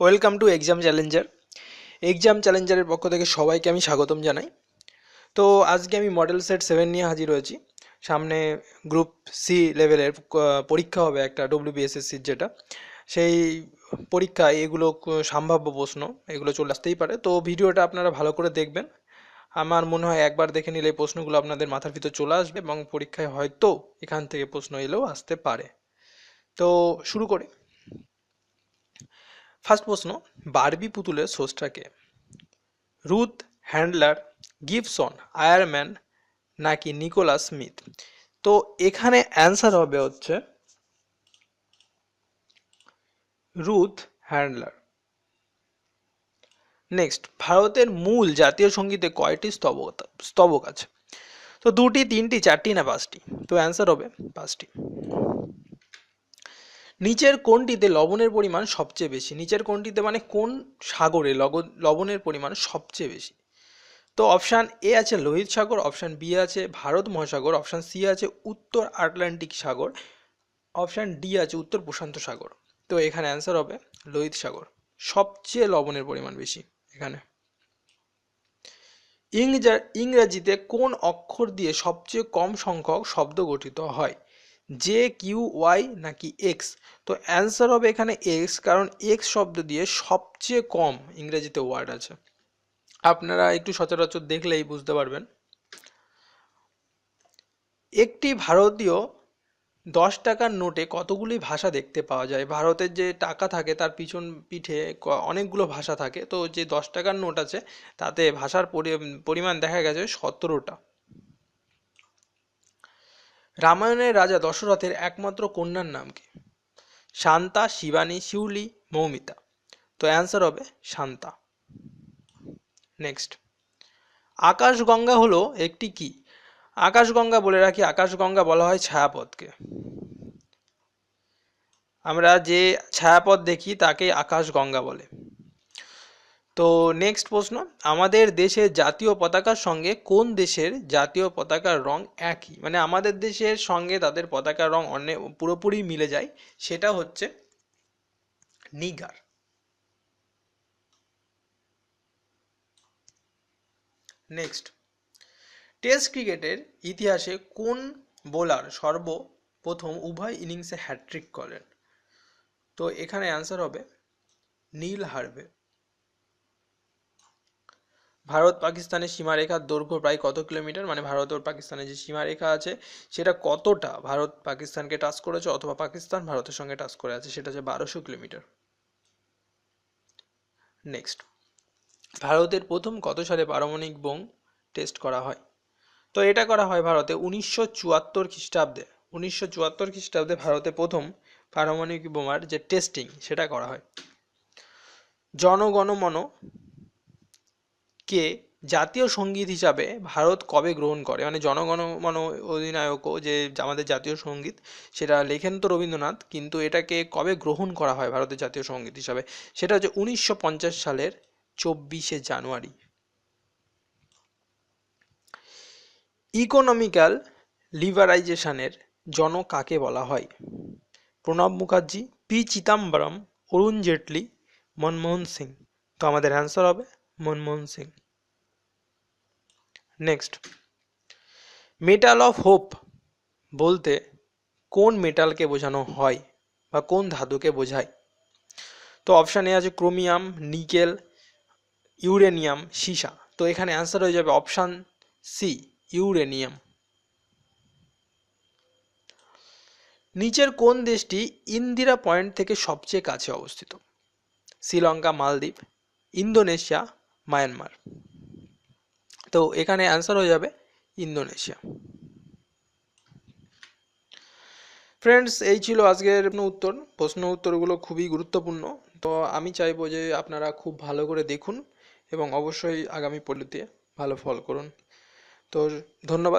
Welcome to exam challenger. Exam চ্যালেঞ্জারের পক্ষ থেকে সবাইকে আমি স্বাগতম জানাই। তো আজকে আমি মডেল সেট 7 নিয়ে হাজির হয়েছি। সামনে গ্রুপ সি লেভেলের পরীক্ষা হবে একটা, ডব্লিউবিএসএসসির যেটা, সেই পরীক্ষায় এগুলো সম্ভাব্য প্রশ্ন এগুলো চলে আসতেই পারে। তো ভিডিওটা আপনারা ভালো করে দেখবেন। আমার মনে হয় একবার দেখে নিলে এই প্রশ্নগুলো আপনাদের মাথার ভিতর চলে আসবে এবং পরীক্ষায় হয়তো এখান থেকে প্রশ্ন এলেও আসতে পারে। তো শুরু করি। ফার্স্ট প্রশ্ন, বারবি পুতুলের স্রষ্টা কে? রুথ হ্যান্ডলার, গিবসন, আয়ারম্যান নাকি নিকোলাস স্মিথ? তো এখানে অ্যান্সার হবে হচ্ছে রুথ হ্যান্ডলার। নেক্সট, ভারতের মূল জাতীয় সঙ্গীতে কয়টি স্তবক আছে? তো দুটি, তিনটি, চারটি না পাঁচটি? তো অ্যান্সার হবে পাঁচটি। নিচের কোনটিতে লবণের পরিমাণ সবচেয়ে বেশি? নিচের কোনটিতে মানে কোন সাগরে লবণের পরিমাণ সবচেয়ে বেশি? তো অপশান এ আছে লোহিত সাগর, অপশান বি আছে ভারত মহাসাগর, অপশান সি আছে উত্তর আটলান্টিক সাগর, অপশান ডি আছে উত্তর প্রশান্ত সাগর। তো এখানে অ্যান্সার হবে লোহিত সাগর, সবচেয়ে লবণের পরিমাণ বেশি এখানে। ইংরেজিতে কোন অক্ষর দিয়ে সবচেয়ে কম সংখ্যক শব্দ গঠিত হয়? জে, কিউ, ওয়াই নাকি এক্স? তো অ্যান্সার হবে এখানে এক্স, কারণ এক্স শব্দ দিয়ে সবচেয়ে কম ইংরেজিতে ওয়ার্ড আছে। আপনারা একটু সচরাচর দেখলেই বুঝতে পারবেন। একটি ভারতীয় 10 টাকার নোটে কতগুলি ভাষা দেখতে পাওয়া যায়? ভারতের যে টাকা থাকে তার পিঠে অনেকগুলো ভাষা থাকে। তো যে 10 টাকার নোট আছে তাতে ভাষার পরিমাণ দেখা গেছে 17টা। রামায়ণের রাজা দশরথের একমাত্র কন্যার নাম কি? শান্তা, শিবানী, শিউলি, মৌমিতা? তো অ্যান্সার হবে শান্তা। নেক্সট, আকাশগঙ্গা হলো একটি কি? আকাশগঙ্গা বলে রাখি, আকাশগঙ্গা বলা হয় ছায়াপথকে। আমরা যে ছায়াপথ দেখি তাকে আকাশগঙ্গা বলে। তো নেক্সট প্রশ্ন, আমাদের দেশের জাতীয় পতাকার সঙ্গে কোন দেশের জাতীয় পতাকার রং একই? মানে আমাদের দেশের সঙ্গে তাদের পতাকার রং পুরোপুরি মিলে যায়, সেটা হচ্ছে নিগার। নেক্সট, টেস্ট ক্রিকেটের ইতিহাসে কোন বোলার সর্বপ্রথম উভয় ইনিংসে হ্যাট্রিক করেন? তো এখানে অ্যান্সার হবে নীল হার্ভে। ভারত পাকিস্তানের সীমারেখার দৈর্ঘ্য প্রায় কত কিলোমিটার? মানে ভারত ও পাকিস্তানের যে সীমারেখা আছে সেটা কতটা ভারত পাকিস্তানকে টাচ করেছে অথবা পাকিস্তান ভারতের সঙ্গে টাচ করে আছে, সেটা হচ্ছে 1200 কিলোমিটার। নেক্সট, ভারতের প্রথম কত সালে পারমাণবিক বোম টেস্ট করা হয়? তো এটা করা হয় ভারতে 1974 খ্রিস্টাব্দে। 1974 খ্রিস্টাব্দে ভারতে প্রথম পারমাণবিক বোমার যে টেস্টিং সেটা করা হয়। জনগণমন কে জাতীয় সঙ্গীত হিসাবে ভারত কবে গ্রহণ করে? মানে জনগণমন অধিনায়কও যে আমাদের জাতীয় সঙ্গীত, সেটা লেখেন তো রবীন্দ্রনাথ, কিন্তু এটাকে কবে গ্রহণ করা হয় ভারতের জাতীয় সঙ্গীত হিসাবে? সেটা হচ্ছে 1950 সালের 24শে জানুয়ারি। ইকোনমিক্যাল লিবারাইজেশনের জনক কাকে বলা হয়? প্রণব মুখার্জি, পি চিদাম্বরম, অরুণ জেটলি, মনমোহন সিং? তো আমাদের অ্যান্সার হবে Manmohan Singh. Next, metal of hope বলতে কোন মেটালকে বোঝানো হয় বা কোন ধাতুকে বোঝায়? তো অপশান এ আছে ক্রোমিয়াম, নিকেল, ইউরেনিয়াম, সীসা। তো এখানে অ্যান্সার হয়ে যাবে অপশান সি, ইউরেনিয়াম। নিচের কোন দেশটি ইন্দিরা পয়েন্ট থেকে সবচেয়ে কাছে অবস্থিত? শ্রীলঙ্কা, মালদ্বীপ, ইন্দোনেশিয়া, মায়ানমার? তো এখানে অ্যান্সার হয়ে যাবে ইন্দোনেশিয়া। ফ্রেন্ডস, এই ছিল আজকের উত্তর। প্রশ্ন উত্তরগুলো খুবই গুরুত্বপূর্ণ। তো আমি চাইবো যে আপনারা খুব ভালো করে দেখুন এবং অবশ্যই আগামী পরীক্ষাতে ভালো ফল করুন। তো ধন্যবাদ।